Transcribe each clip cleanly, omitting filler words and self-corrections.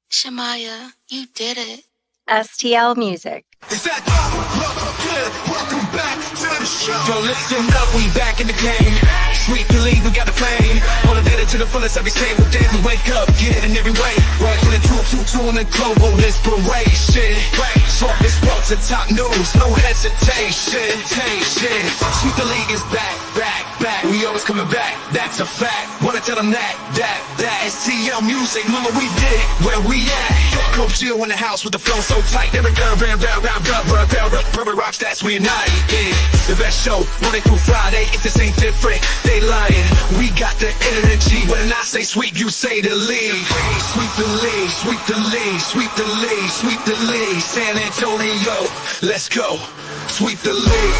Shamaya, you did it. STL Music. Welcome back to the show. So listen up, we back in the game. Sweep the league, we got the flame. All the data to the fullest every single day. We wake up, get it in every way. Right from the 222 and the global inspiration. Talk this sports and top news, no hesitation. Sweep the league is back. We always coming back, that's a fact. Wanna tell them that STL Music, mama, we did it, where we at? Coach Jill in the house with the flow so tight. Every round, rubber rock stats, we unite. Yeah, the best show, Monday through Friday. If this ain't different, they lying. We got the energy. When I say sweep, you say the league. Sweep the league, sweep the league, sweep the league, sweep the league. San Antonio, let's go. Sweep the league.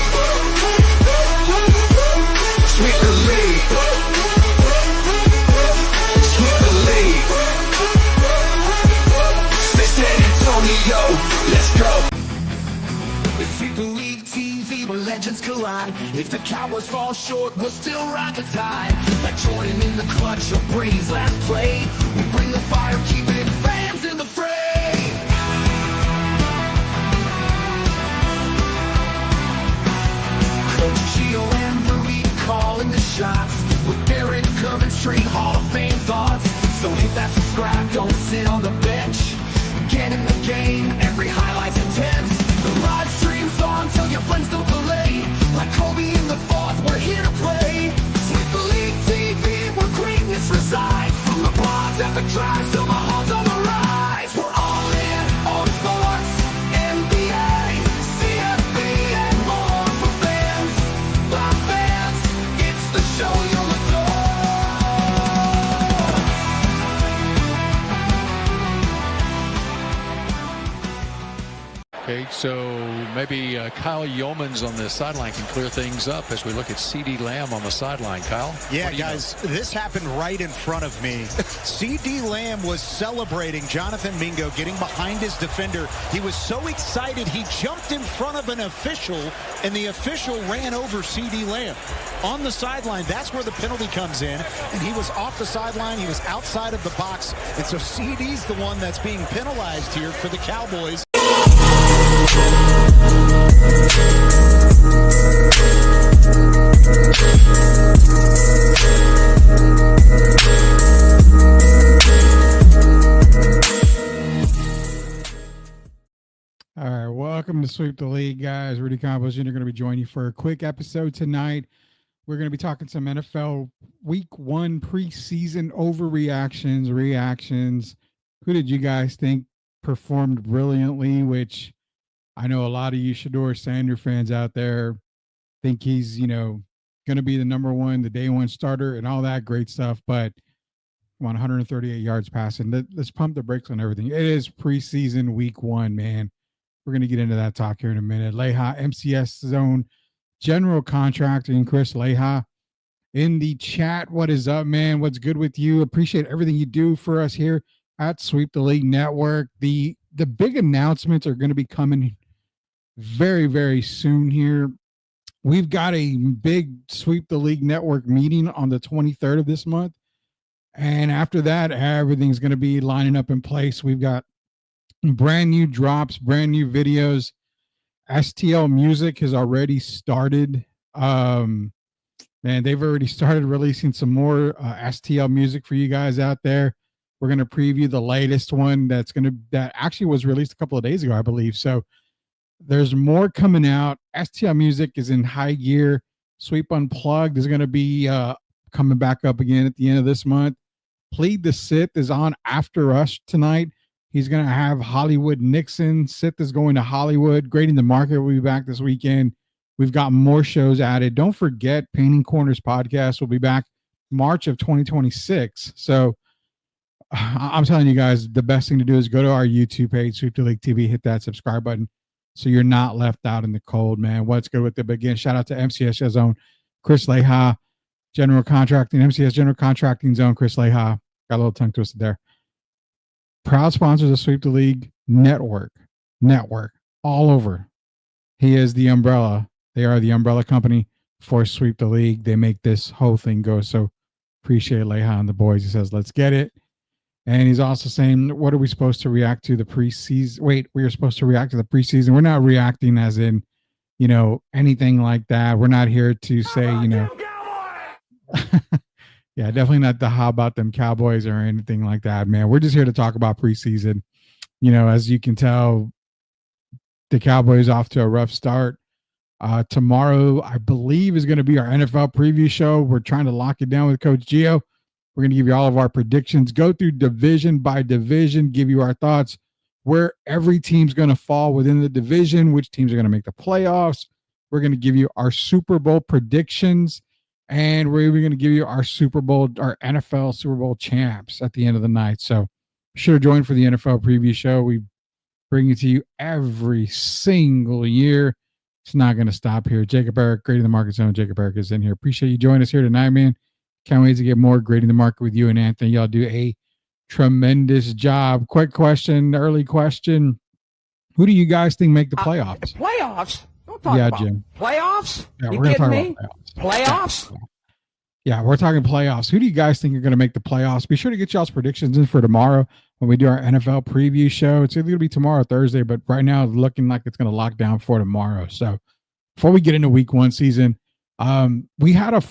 Sweep the league. Sweep the league. San Antonio, let's go. Sweep the league TV where legends collide. If the Cowboys fall short, we'll still ride the tide. Like Jordan in the clutch or Brady's last play, we bring the fire, keeping fans in the fray. Coach Gio and Rudy calling the shots, with Derek coming straight Hall of Fame thoughts. So hit that subscribe, don't sit on the bench. Get in the game, every highlight's intense. The live stream's on till your friends don't delay. Like Kobe in the fourth, we're here to play. Sweep the league TV, where greatness resides. From the blogs at the drives till the halls on the rise. We're all in on sports, NBA, CFB, and more for fans. By fans, it's the show you'll adore. Okay, so maybe Kyle Yeomans on the sideline can clear things up as we look at CeeDee Lamb on the sideline. Kyle? Yeah, guys, this happened right in front of me. CeeDee Lamb was celebrating Jonathan Mingo getting behind his defender. He was so excited, he jumped in front of an official, and the official ran over CeeDee Lamb. On the sideline, that's where the penalty comes in, and he was off the sideline. He was outside of the box, and so CeeDee's the one that's being penalized here for the Cowboys. All right, welcome to Sweep the League, guys. Rudy Campos Jr. going to be joining you for a quick episode tonight. We're going to be talking some NFL Week 1 preseason overreactions, reactions. Who did you guys think performed brilliantly? Which I know a lot of you Shedeur Sander fans out there think he's, going to be the number one, the day one starter and all that great stuff. But come on, 138 yards passing. Let's pump the brakes on everything. It is preseason Week 1, man. We're going to get into that talk here in a minute. Leha, MCS Zone General Contracting, Chris Leha in the chat. What is up, man? What's good with you? Appreciate everything you do for us here at Sweep the League Network. The big announcements are going to be coming very, very soon here. We've got a big Sweep the League Network meeting on the 23rd of this month. And after that, everything's going to be lining up in place. We've got brand new drops, brand new videos. STL Music has already started. Man, they've already started releasing some more STL music for you guys out there. We're going to preview the latest one that actually was released a couple of days ago, I believe. So there's more coming out. STL Music is in high gear. Sweep Unplugged is going to be coming back up again at the end of this month. Plead the Sith is on after us tonight. He's going to have Hollywood Nixon. Sith is going to Hollywood. Grading the Market will be back this weekend. We've got more shows added. Don't forget, Painting Corners podcast will be back March of 2026. So I'm telling you guys, the best thing to do is go to our YouTube page, Sweep the League TV, hit that subscribe button so you're not left out in the cold, man. What's good with it? But again, shout out to MCS Zone, Chris Leha, General Contracting, MCS General Contracting Zone, Chris Leha. Got a little tongue twisted there. Proud sponsors of Sweep the League Network, all over. He is the umbrella. They are the umbrella company for Sweep the League. They make this whole thing go. So appreciate Leha and the boys. He says, let's get it. And he's also saying, what are we supposed to react to the preseason? Wait, we are supposed to react to the preseason. We're not reacting as in, anything like that. We're not here to say, yeah, definitely not the how about them Cowboys or anything like that, man. We're just here to talk about preseason. As you can tell, the Cowboys off to a rough start. Tomorrow, I believe, is going to be our NFL preview show. We're trying to lock it down with Coach Gio. We're going to give you all of our predictions, go through division by division, give you our thoughts, where every team's going to fall within the division, which teams are going to make the playoffs. We're going to give you our Super Bowl predictions, and we're even going to give you our NFL Super Bowl champs at the end of the night. So be sure to join for the NFL preview show. We bring it to you every single year. It's not going to stop here. Jacob Eric, Grading the Market Zone. Jacob Eric is in here. Appreciate you joining us here tonight, man. Can't wait to get more Grading the Market with you and Anthony. Y'all do a tremendous job. Quick question, early question. Who do you guys think make the playoffs? Playoffs? Don't talk about Jim. Playoffs? Yeah, you we're going to talk me? about Playoffs? Yeah, we're talking playoffs. Who do you guys think are going to make the playoffs? Be sure to get y'all's predictions in for tomorrow when we do our NFL preview show. It's either going to be tomorrow or Thursday, but right now it's looking like it's going to lock down for tomorrow. So before we get into week one season, we had a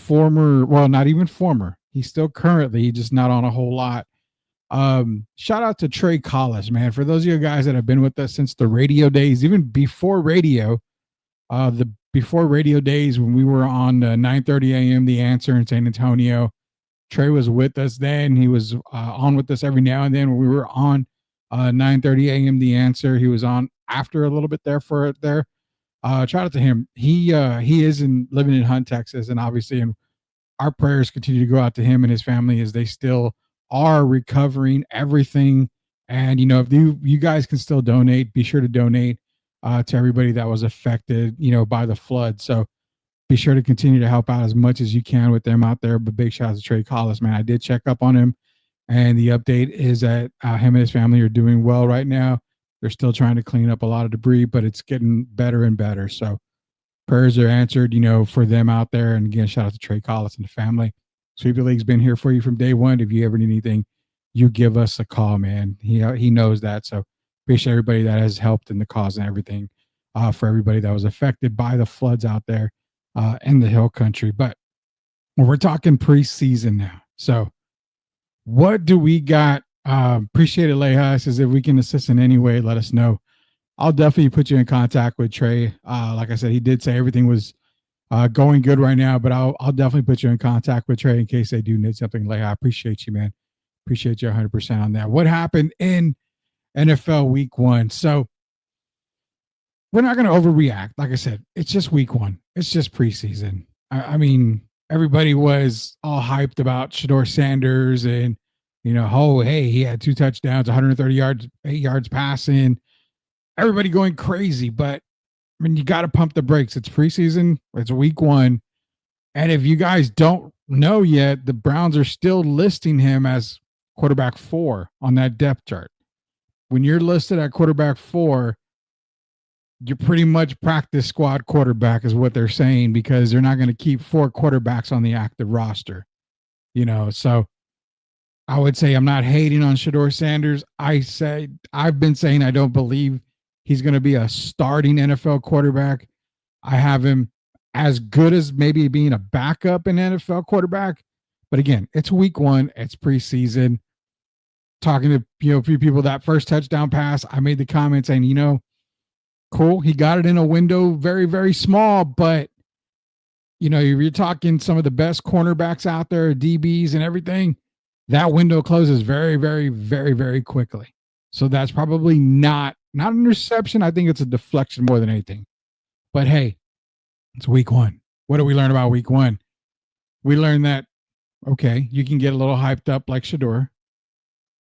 not even former. He's still currently just not on a whole lot. Shout out to Trey Collis, man. For those of you guys that have been with us since the radio days, even before radio, before radio days when we were on 9:30 a.m. The Answer in San Antonio. Trey was with us then. He was on with us every now and then when we were on 9:30 a.m. The Answer. He was on after a little bit there. Shout out to him. He is living in Hunt, Texas, and obviously, and our prayers continue to go out to him and his family as they still are recovering everything. And if you guys can still donate, be sure to donate to everybody that was affected, by the flood. So be sure to continue to help out as much as you can with them out there. But big shout out to Trey Collis, man. I did check up on him, and the update is that him and his family are doing well right now. They're still trying to clean up a lot of debris, but it's getting better and better. So prayers are answered, for them out there. And again, shout out to Trey Collis and the family. Sweep the League's been here for you from day one. If you ever need anything, you give us a call, man. He knows that. So appreciate everybody that has helped in the cause and everything for everybody that was affected by the floods out there in the hill country. But we're talking preseason now. So what do we got? Appreciate it, Leha. Says if we can assist in any way, let us know. I'll definitely put you in contact with Trey. Like I said, he did say everything was going good right now, but I'll definitely put you in contact with Trey in case they do need something. Leha, I appreciate you, man. Appreciate you 100% on that. What happened in NFL week one? So we're not going to overreact. Like I said, it's just week one. It's just preseason. I mean, everybody was all hyped about Shedeur Sanders and, hey, he had 2 touchdowns, 130 yards, 8 yards passing. Everybody going crazy. But, I mean, you got to pump the brakes. It's preseason. It's week one. And if you guys don't know yet, the Browns are still listing him as quarterback 4 on that depth chart. When you're listed at quarterback 4, you're pretty much practice squad quarterback is what they're saying, because they're not going to keep 4 quarterbacks on the active roster. So I would say I'm not hating on Shedeur Sanders. I've been saying I don't believe he's going to be a starting NFL quarterback. I have him as good as maybe being a backup in NFL quarterback. But again, it's week one. It's preseason. Talking to a few people, that first touchdown pass, I made the comment saying, cool. He got it in a window very, very small, but you're talking some of the best cornerbacks out there, DBs and everything. That window closes very, very, very, very quickly. So that's probably not an interception. I think it's a deflection more than anything. But hey, it's week one. What do we learn about week one? We learned that, okay, you can get a little hyped up like Shedeur.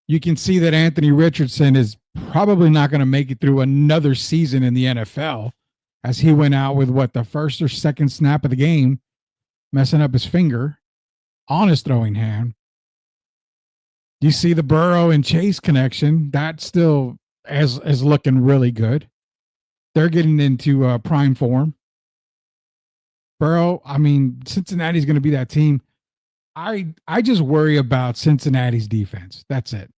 You can see that Anthony Richardson is probably not going to make it through another season in the NFL, as he went out with the first or second snap of the game, messing up his finger on his throwing hand. You see the Burrow and Chase connection. That still is looking really good. They're getting into prime form. Burrow, I mean, Cincinnati's going to be that team. I just worry about Cincinnati's defense. That's it.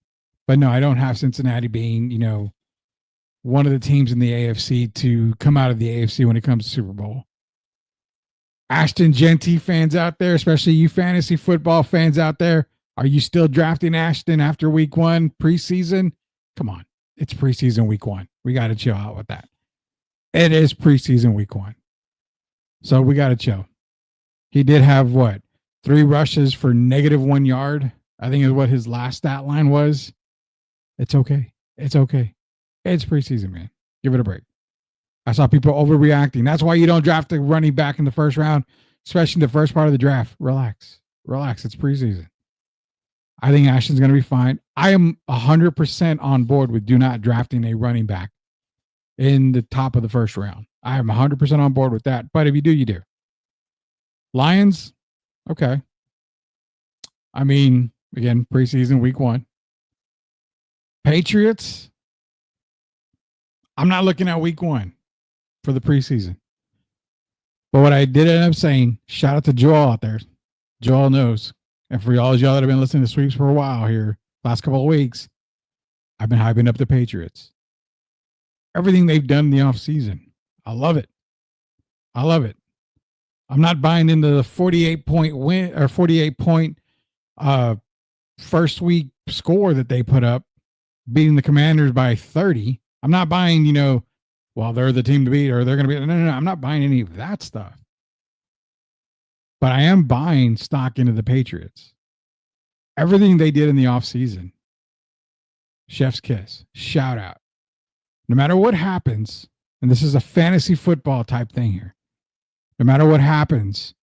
But no, I don't have Cincinnati being, one of the teams in the AFC to come out of the AFC when it comes to Super Bowl. Ashton Genty fans out there, especially you fantasy football fans out there, are you still drafting Ashton after week 1 preseason? Come on. It's preseason week 1. We got to chill out with that. It is preseason week 1. So we got to chill. He did have 3 rushes for -1 yard. I think is what his last stat line was. It's okay. It's okay. It's preseason, man. Give it a break. I saw people overreacting. That's why you don't draft a running back in the first round, especially in the first part of the draft. Relax. Relax. It's preseason. I think Ashton's going to be fine. I am 100% on board with do not drafting a running back in the top of the first round. I am 100% on board with that. But if you do, you do. Lions, okay. I mean, again, preseason week 1. Patriots, I'm not looking at week 1 for the preseason. But what I did end up saying, shout out to Joel out there. Joel knows. And for all y'all that have been listening to Sweeps for a while here, last couple of weeks, I've been hyping up the Patriots. Everything they've done in the offseason. I love it. I love it. I'm not buying into the 48-point win or 48-point first week score that they put up, beating the Commanders by 30. I'm not buying, well, they're the team to beat or they're going to be. No. I'm not buying any of that stuff. But I am buying stock into the Patriots. Everything they did in the offseason, chef's kiss, shout out. No matter what happens, and this is a fantasy football type thing here, no matter what happens,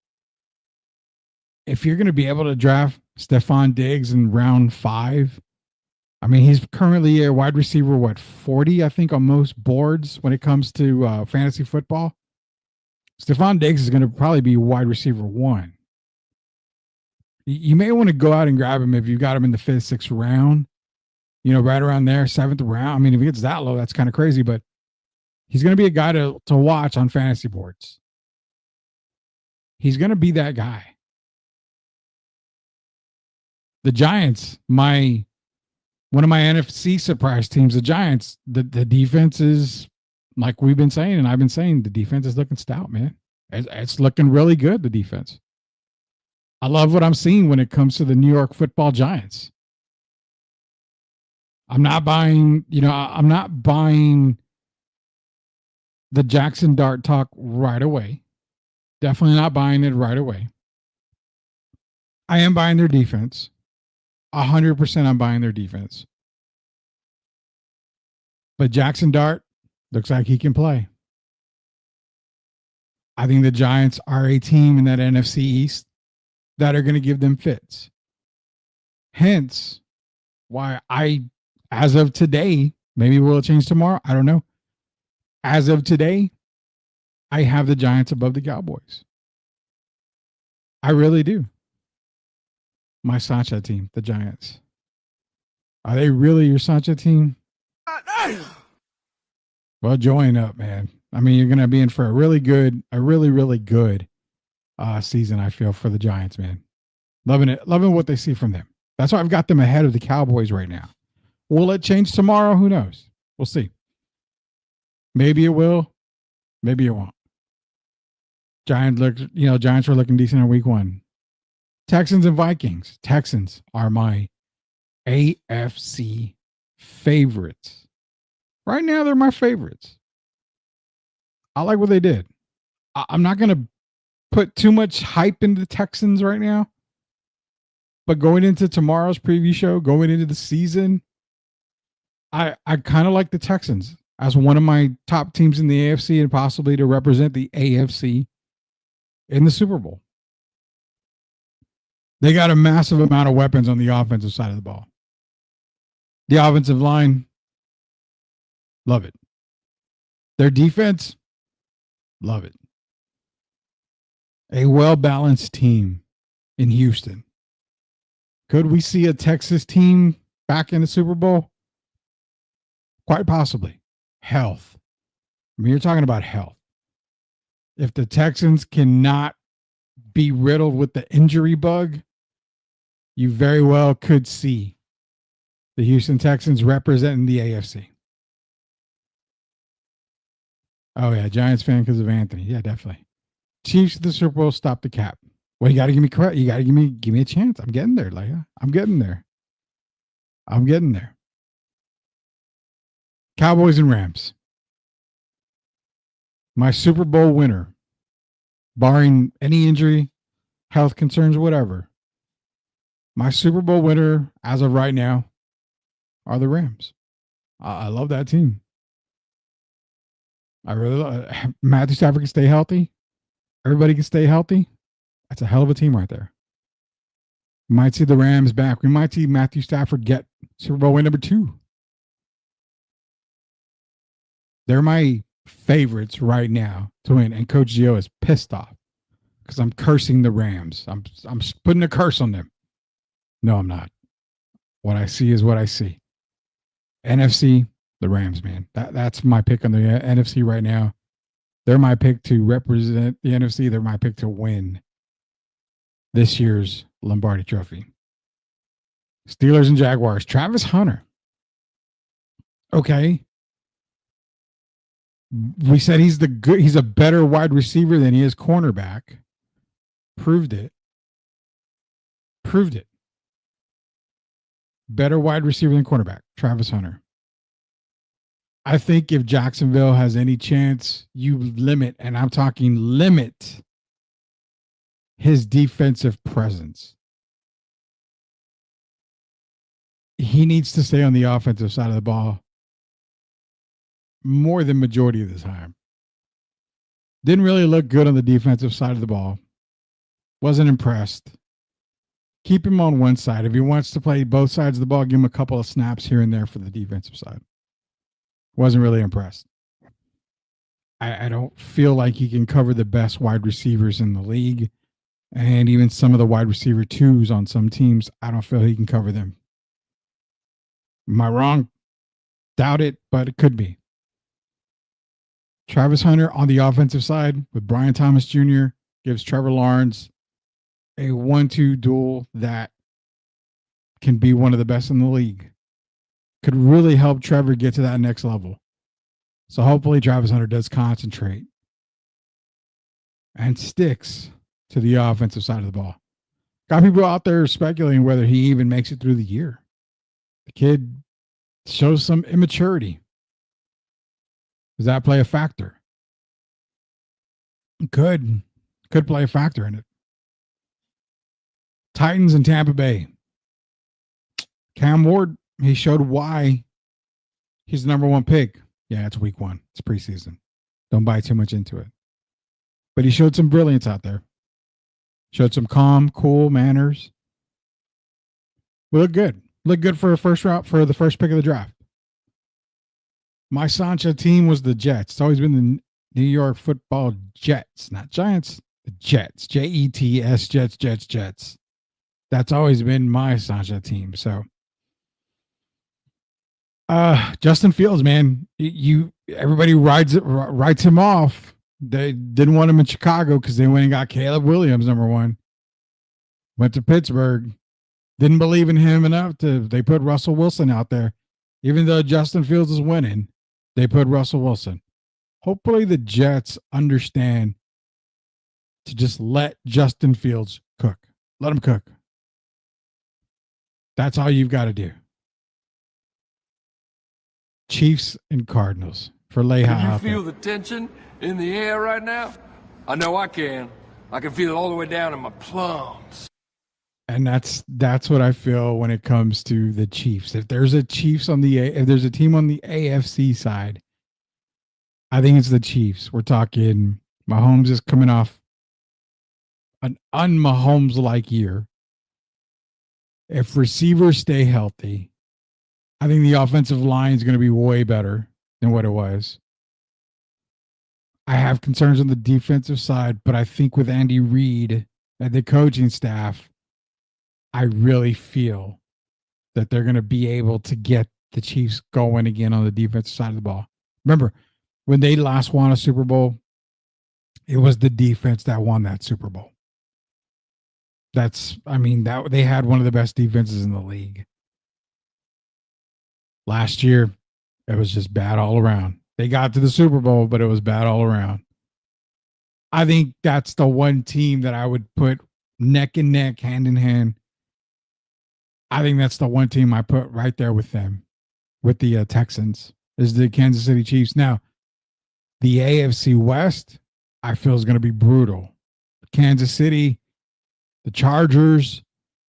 if you're going to be able to draft Stephon Diggs in round 5, I mean, he's currently a wide receiver, 40, I think, on most boards when it comes to fantasy football. Stephon Diggs is going to probably be wide receiver 1. You may want to go out and grab him if you got him in the 5th, 6th round, right around there, 7th round. I mean, if he gets that low, that's kind of crazy, but he's going to be a guy to watch on fantasy boards. He's going to be that guy. The Giants, one of my NFC surprise teams, the Giants, the defense is, like we've been saying, and I've been saying, the defense is looking stout, man. It's looking really good, the defense. I love what I'm seeing when it comes to the New York Football Giants. I'm not buying the Jackson Dart talk right away. Definitely not buying it right away. I am buying their defense. 100% I'm buying their defense. But Jackson Dart looks like he can play. I think the Giants are a team in that NFC East that are going to give them fits. Hence, why as of today, maybe will it change tomorrow? I don't know. As of today, I have the Giants above the Cowboys. I really do. My Sancha team, the Giants. Are they really your Sancha team? Well, join up, man. I mean, you're going to be in for a really, really good season, I feel, for the Giants, man. Loving it. Loving what they see from them. That's why I've got them ahead of the Cowboys right now. Will it change tomorrow? Who knows? We'll see. Maybe it will. Maybe it won't. Giants were looking decent in week 1. Texans and Vikings. Texans are my AFC favorites. Right now, they're my favorites. I like what they did. I'm not going to put too much hype into the Texans right now. But going into tomorrow's preview show, going into the season, I kind of like the Texans as one of my top teams in the AFC and possibly to represent the AFC in the Super Bowl. They got a massive amount of weapons on the offensive side of the ball. The offensive line, love it. Their defense, love it. A well-balanced team in Houston. Could we see a Texas team back in the Super Bowl? Quite possibly. Health. I mean, you're talking about health. If the Texans cannot be riddled with the injury bug, you very well could see The Houston Texans representing the AFC. Oh yeah, Giants fan because of Anthony. Yeah, definitely. Chiefs of the Super Bowl, stop the cap. Well, you got to give me credit. You got to give me a chance. I'm getting there, Leia. I'm getting there. Cowboys and Rams. My Super Bowl winner, barring any injury, health concerns, whatever. My Super Bowl winner, as of right now, are the Rams. I love that team. I really love Matthew Stafford can stay healthy. Everybody can stay healthy. That's a hell of a team right there. We might see the Rams back. We might see Matthew Stafford get Super Bowl win number 2. They're my favorites right now to win, and Coach Gio is pissed off because I'm cursing the Rams. I'm putting a curse on them. No, I'm not. What I see is what I see. NFC, the Rams, man. That's my pick on the NFC right now. They're my pick to represent the NFC. They're my pick to win this year's Lombardi Trophy. Steelers and Jaguars. Travis Hunter. Okay. We said he's a better wide receiver than he is cornerback. Proved it. Better wide receiver than cornerback. Travis Hunter. I think if Jacksonville has any chance, you limit, and I'm talking limit, his defensive presence. He needs to stay on the offensive side of the ball more than majority of the time. Didn't really look good on the defensive side of the ball. Wasn't impressed. Keep him on one side. If he wants to play both sides of the ball, give him a couple of snaps here and there for the defensive side. Wasn't really impressed. I don't feel like he can cover the best wide receivers in the league. And even some of the wide receiver 2s on some teams, I don't feel he can cover them. Am I wrong? Doubt it, but it could be. Travis Hunter on the offensive side with Brian Thomas Jr. gives Trevor Lawrence a 1-2 duel that can be one of the best in the league. Could really help Trevor get to that next level. So hopefully Travis Hunter does concentrate and sticks to the offensive side of the ball. Got people out there speculating whether he even makes it through the year. The kid shows some immaturity. Does that play a factor? Could play a factor in it. Titans and Tampa Bay. Cam Ward, he showed why he's the number 1 pick. Yeah, it's week 1. It's preseason. Don't buy too much into it. But he showed some brilliance out there. Showed some calm, cool manners. Look good. Look good for a first round, for the first pick of the draft. My Sancha team was the Jets. It's always been the New York Football Jets, not Giants. The Jets. Jets, Jets. That's always been my Sancha team. So, Justin Fields, man, everybody writes him off. They didn't want him in Chicago because they went and got Caleb Williams, number 1. Went to Pittsburgh. Didn't believe in him enough they put Russell Wilson out there. Even though Justin Fields is winning, they put Russell Wilson. Hopefully the Jets understand to just let Justin Fields cook. Let him cook. That's all you've got to do. Chiefs and Cardinals for Leha. Can you feel the tension in the air right now? I know I can. I can feel it all the way down in my plums. And that's what I feel when it comes to the Chiefs. If there's a team on the AFC side, I think it's the Chiefs. We're talking Mahomes is coming off an un-Mahomes-like year. If receivers stay healthy, I think the offensive line is going to be way better than what it was. I have concerns on the defensive side, but I think with Andy Reid and the coaching staff, I really feel that they're going to be able to get the Chiefs going again on the defensive side of the ball. Remember, when they last won a Super Bowl, it was the defense that won that Super Bowl. That they had one of the best defenses in the league. Last year, it was just bad all around. They got to the Super Bowl, but it was bad all around. I think that's the one team that I would put neck and neck, hand in hand. I think that's the one team I put right there with them, with the Texans, is the Kansas City Chiefs. Now, the AFC West, I feel is going to be brutal. Kansas City, the Chargers,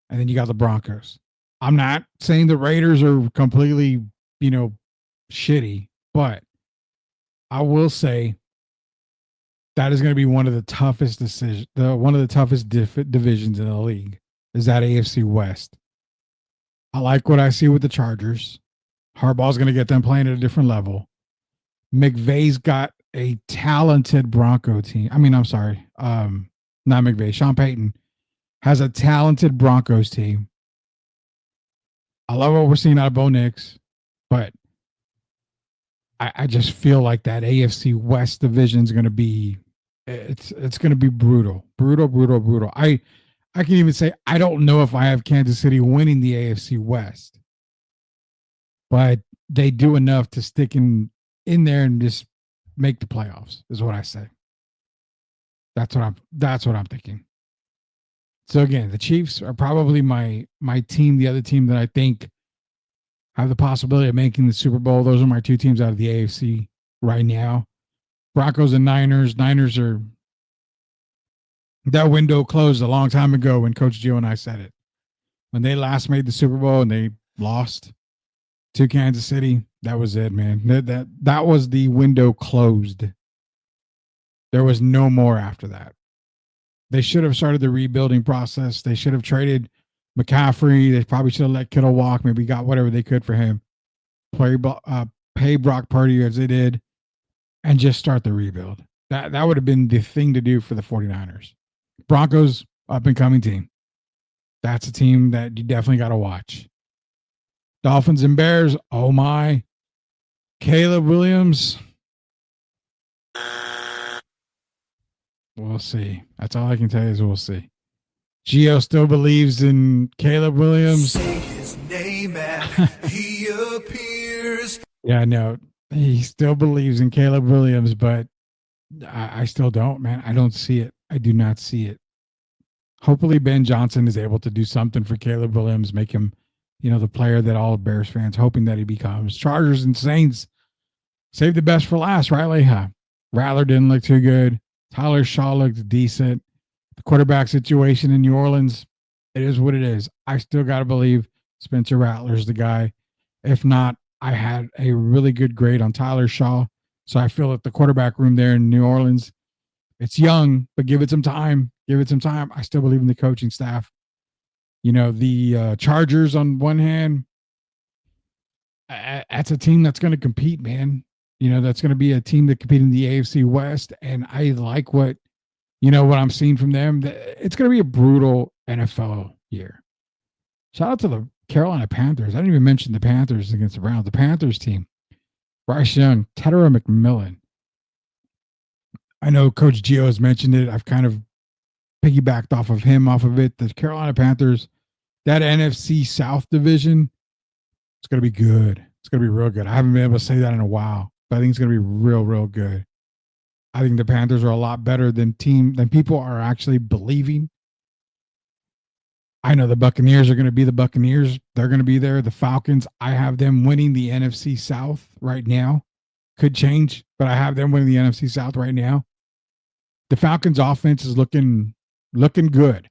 and then you got the Broncos. I'm not saying the Raiders are completely, shitty, but I will say that is going to be one of the toughest divisions in the league is that AFC West. I like what I see with the Chargers. Harbaugh's going to get them playing at a different level. McVay's got a talented Bronco team. I'm sorry. Not McVay. Sean Payton has a talented Broncos team. I love what we're seeing out of Bo Nix, but I just feel like that AFC West division is going to be it's going to be brutal. I can even say I don't know if I have Kansas City winning the AFC West, but they do enough to stick in there and just make the playoffs, is what I say. That's what I'm thinking. So again, the Chiefs are probably my team, the other team that I think have the possibility of making the Super Bowl. Those are my two teams out of the AFC right now. Broncos and Niners. Niners are, that window closed a long time ago when Coach Gio and I said it. When they last made the Super Bowl and they lost to Kansas City, that was it, man. That was the window closed. There was no more after that. They should have started the rebuilding process. They should have traded McCaffrey. They probably should have let Kittle walk. Maybe got whatever they could for him. Pay Brock Purdy as they did, and just start the rebuild. That would have been the thing to do for the 49ers. Broncos, up and coming team. That's a team that you definitely got to watch. Dolphins and Bears. Oh my. Caleb Williams. We'll see. That's all I can tell you is we'll see. Gio still believes in Caleb Williams. Say his name and he appears. Yeah, no, he still believes in Caleb Williams, but I still don't, man. I don't see it. I do not see it. Hopefully Ben Johnson is able to do something for Caleb Williams, make him, the player that all Bears fans hoping that he becomes. Chargers and Saints, save the best for last, right? Like, Rattler didn't look too good. Tyler Shaw looked decent. The quarterback situation in New Orleans, it is what it is. I still got to believe Spencer Rattler's the guy. If not, I had a really good grade on Tyler Shaw. So I feel that the quarterback room there in New Orleans, it's young, but give it some time. Give it some time. I still believe in the coaching staff. The Chargers on one hand, that's a team that's going to compete, man. That's going to be a team that competes in the AFC West. And I like what I'm seeing from them. It's going to be a brutal NFL year. Shout out to the Carolina Panthers. I didn't even mention the Panthers against the Browns. The Panthers team. Bryce Young, Tedera McMillan. I know Coach Gio has mentioned it. I've kind of piggybacked off of it. The Carolina Panthers, that NFC South division, it's going to be good. It's going to be real good. I haven't been able to say that in a while, but I think it's going to be real, real good. I think the Panthers are a lot better than people are actually believing. I know the Buccaneers are going to be the Buccaneers. They're going to be there. The Falcons, I have them winning the NFC South right now. Could change, but I have them winning the NFC South right now. The Falcons offense is looking good.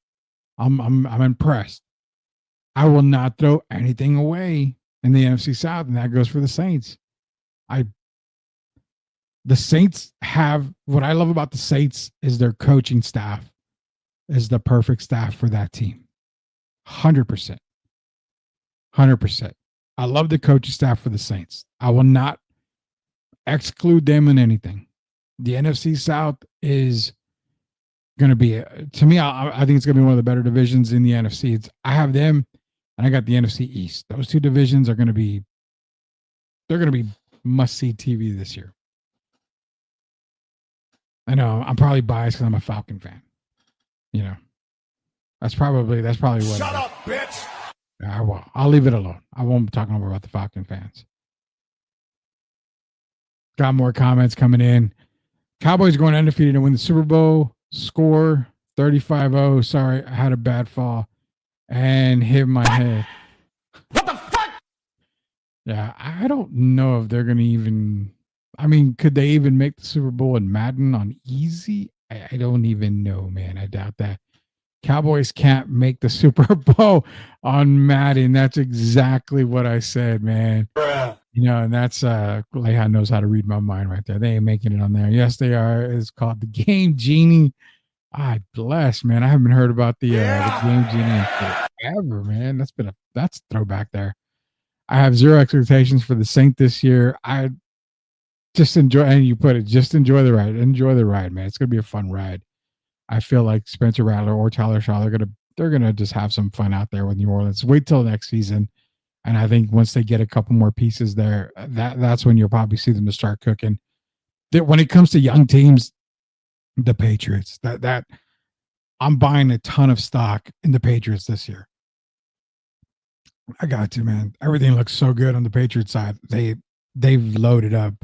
I'm impressed. I will not throw anything away in the NFC South, and that goes for the Saints. The Saints have, what I love about the Saints is their coaching staff is the perfect staff for that team. 100%. 100%. I love the coaching staff for the Saints. I will not exclude them in anything. The NFC South is going to be, to me, I think it's going to be one of the better divisions in the NFC. I have them, and I got the NFC East. Those two divisions are going to be, they're going to be must-see TV this year. I know I'm probably biased because I'm a Falcon fan. That's probably what. Shut up, bitch. I'll leave it alone. I won't be talking more about the Falcon fans. Got more comments coming in. Cowboys going undefeated to win the Super Bowl. Score 35-0. Sorry, I had a bad fall and hit my head. What the fuck? Yeah, I don't know if they're going to even. I mean, could they even make the Super Bowl in Madden on easy? I don't even know, man. I doubt that. Cowboys can't make the Super Bowl on Madden. That's exactly what I said, man. Bruh. You know, and that's Leha knows how to read my mind right there. They ain't making it on there. Yes, they are. It's called the Game Genie. I bless, man. I haven't heard about the Game Genie forever, man. That's a throwback there. I have zero expectations for the Saint this year. I just enjoy, and you put it, just enjoy the ride. Enjoy the ride, man. It's gonna be a fun ride. I feel like Spencer Rattler or Tyler Shaw, they're gonna just have some fun out there with New Orleans. Wait till next season. And I think once they get a couple more pieces there, that's when you'll probably see them to start cooking. When it comes to young teams, the Patriots, that I'm buying a ton of stock in the Patriots this year. I got to, man. Everything looks so good on the Patriots side. They've loaded up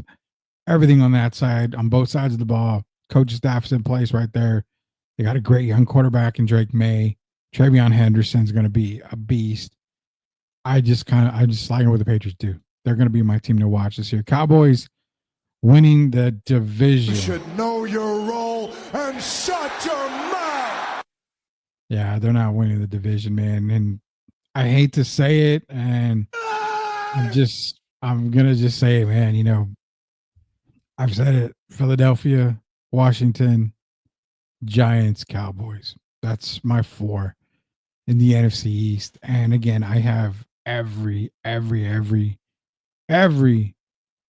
everything on that side, on both sides of the ball. Coach staff's in place right there. They got a great young quarterback in Drake May. Travion Henderson's going to be a beast. I just like what the Patriots do. They're going to be my team to watch this year. Cowboys winning the division. You should know your role and shut your mouth. Yeah, they're not winning the division, man. And I hate to say it, and I'm going to just say it, man. You know, I've said it. Philadelphia, Washington, Giants, Cowboys. That's my four in the NFC East. And again, I have every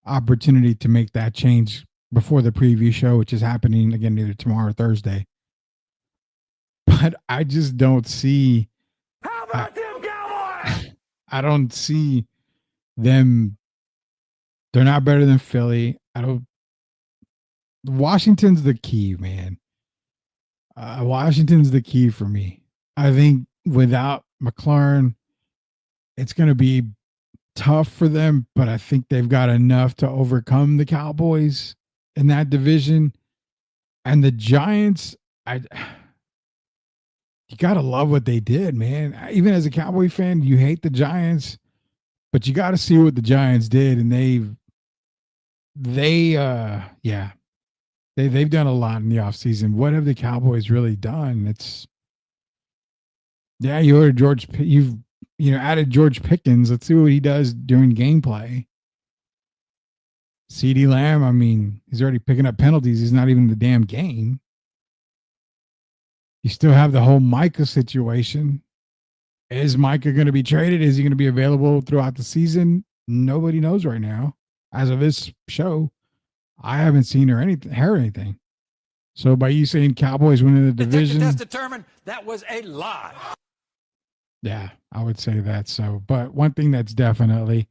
opportunity to make that change before the preview show, which is happening again either tomorrow or Thursday. But I just don't see. How about them Cowboys? I don't see them. They're not better than Philly. Washington's the key, man. Washington's the key for me. I think without McLaurin, it's going to be tough for them, but I think they've got enough to overcome the Cowboys in that division. And the Giants, you got to love what they did, man. Even as a Cowboy fan, you hate the Giants, but you got to see what the Giants did. And they've done a lot in the offseason. What have the Cowboys really done? You ordered you've added George Pickens. Let's see what he does during gameplay. CeeDee Lamb, I mean, he's already picking up penalties. He's not even in the damn game. You still have the whole Micah situation. Is Micah going to be traded? Is he going to be available throughout the season? Nobody knows right now. As of this show, I haven't seen heard anything. So by you saying Cowboys winning the division, test determined that was a lie. Yeah, I would say that. So, but one thing that's definitely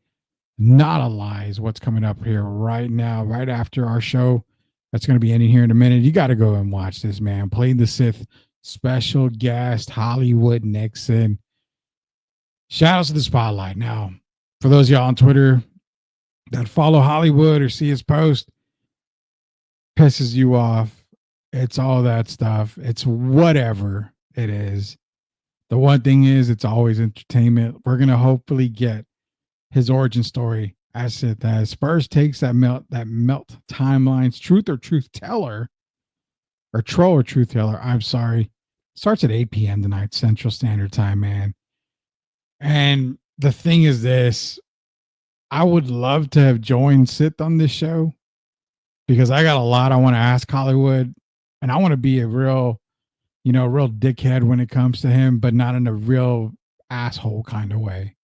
not a lie is what's coming up here right now, right after our show. That's going to be ending here in a minute. You got to go and watch this, man. Playing the Sith, special guest Hollywood Nixon. Shout outs to the spotlight. Now, for those of y'all on Twitter that follow Hollywood or see his post, pisses you off. It's all that stuff. It's whatever it is. The one thing is, it's always entertainment. We're going to hopefully get his origin story as it as Spurs takes that melt timelines, truth or truth teller, or troll or truth teller. I'm sorry. Starts at 8 p.m. tonight, Central Standard Time, man. And the thing is this, I would love to have joined Sith on this show because I got a lot I want to ask Hollywood, and I want to be a real dickhead when it comes to him, but not in a real asshole kind of way.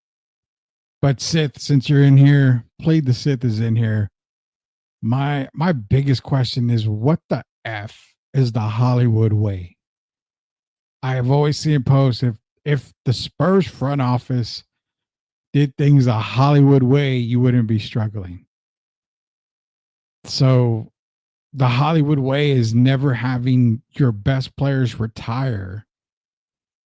But Sith, since you're in here, Played the Sith is in here. My biggest question is, what the F is the Hollywood way? I have always seen posts, if the Spurs front office did things a Hollywood way, you wouldn't be struggling. So the Hollywood way is never having your best players retire,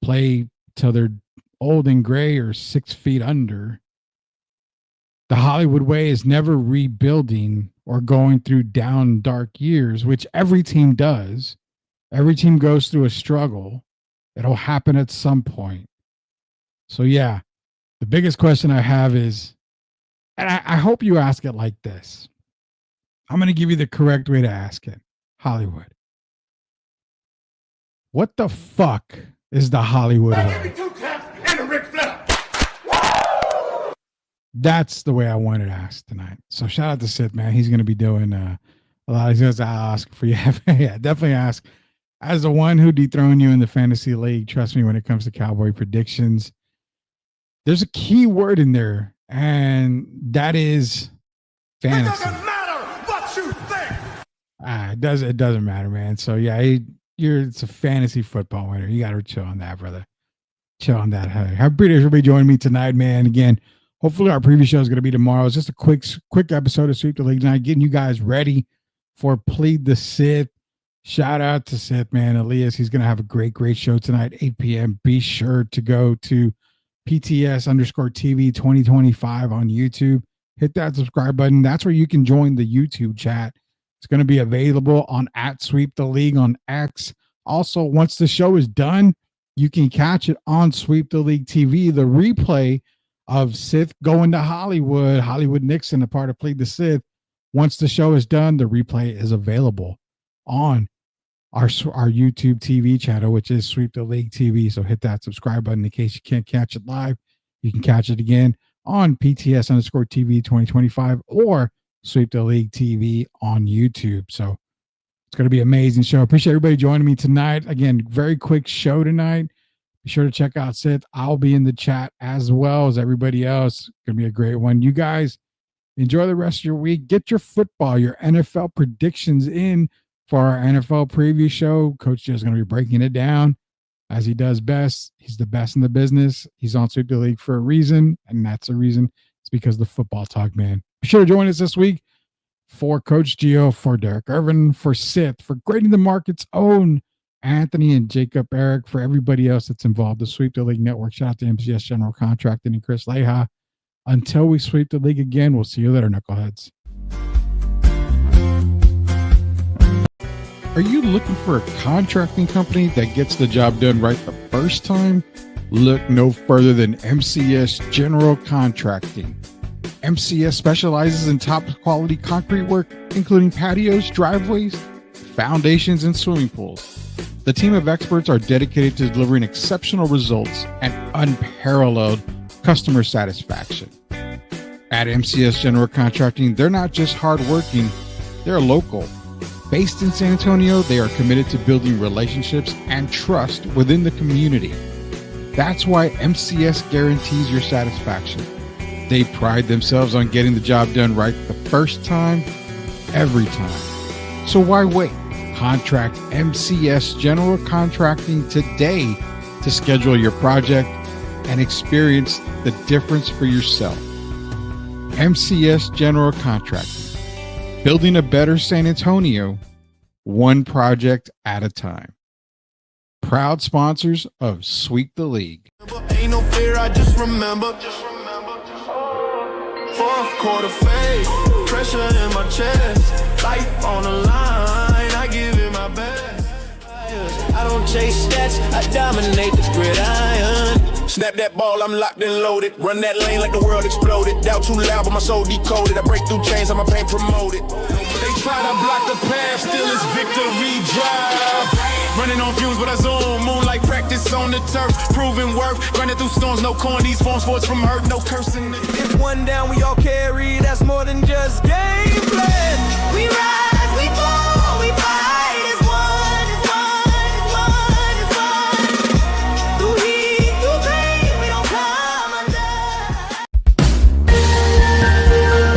play till they're old and gray or 6 feet under. The Hollywood way is never rebuilding or going through down, dark years, which every team does. Every team goes through a struggle. It'll happen at some point. So, yeah, the biggest question I have is, and I hope you ask it like this. I'm going to give you the correct way to ask it. Hollywood. What the fuck is the Hollywood way? That's the way I wanted to ask tonight. So shout out to Sith, man. He's going to be doing a lot. He's going to ask for you. Yeah, definitely ask. As the one who dethroned you in the fantasy league, trust me when it comes to Cowboy predictions, there's a key word in there, and that is fantasy. It doesn't matter what you think. It doesn't matter, man. So yeah, it's a fantasy football winner. You got to chill on that, brother. Chill on that. Hey, I appreciate everybody joining me tonight, man. Again, hopefully our preview show is going to be tomorrow. It's just a quick episode of Sweep the League tonight, getting you guys ready for Plead the Sith. Shout out to Sith, man. Elias, he's going to have a great show tonight, 8 p.m. Be sure to go to PTS_TV 2025 on YouTube. Hit that subscribe button. That's where you can join the YouTube chat. It's going to be available on @SweepTheLeague on X. Also, once the show is done, you can catch it on Sweep the League TV, the replay of Sith going to Hollywood Nixon, a part of Plead the Sith. Once the show is done, the replay is available on our YouTube TV channel, which is Sweep the League TV. So hit that subscribe button in case you can't catch it live. You can catch it again on PTS_TV 2025 or Sweep the League TV on YouTube. So it's going to be an amazing show. Appreciate everybody joining me tonight. Again, very quick show tonight. Be sure to check out Sith. I'll be in the chat as well as everybody else. It's going to be a great one. You guys enjoy the rest of your week. Get your football, your NFL predictions in for our NFL preview show. Coach Joe is going to be breaking it down as he does best. He's the best in the business. He's on Sweep the League for a reason, and that's the reason. It's because of the football talk, man. Be sure to join us this week for Coach Gio, for Derek Irvin, for Sith, for Grading the Market's own Anthony and Jacob Eric, for everybody else that's involved, the Sweep the League Network. Shout out to MCS General Contracting and Chris Leha. Until we sweep the league again, we'll see you later, knuckleheads. Are you looking for a contracting company that gets the job done right the first time? Look no further than MCS General Contracting. MCS specializes in top quality concrete work, including patios, driveways, foundations, and swimming pools. The team of experts are dedicated to delivering exceptional results and unparalleled customer satisfaction. At MCS General Contracting, they're not just hardworking, they're local. Based in San Antonio, they are committed to building relationships and trust within the community. That's why MCS guarantees your satisfaction. They pride themselves on getting the job done right the first time, every time. So why wait? Contract MCS General Contracting today to schedule your project and experience the difference for yourself. MCS General Contracting. Building a better San Antonio, one project at a time. Proud sponsors of Sweep the League. Ain't no fear, I just remember. Fourth quarter fade, pressure in my chest, life on the line, I give it my best. I don't chase stats, I dominate the gridiron. Snap that ball, I'm locked and loaded. Run that lane like the world exploded. Doubt too loud, but my soul decoded. I break through chains, I'm a pain promoted. They try to block the path, still it's victory drive. Running on fumes, but I zoom. Moonlight practice on the turf. Proving worth. Running through storms, no corn. These forms sports from hurt, no cursing. If one down, we all carry. That's more than just gameplay.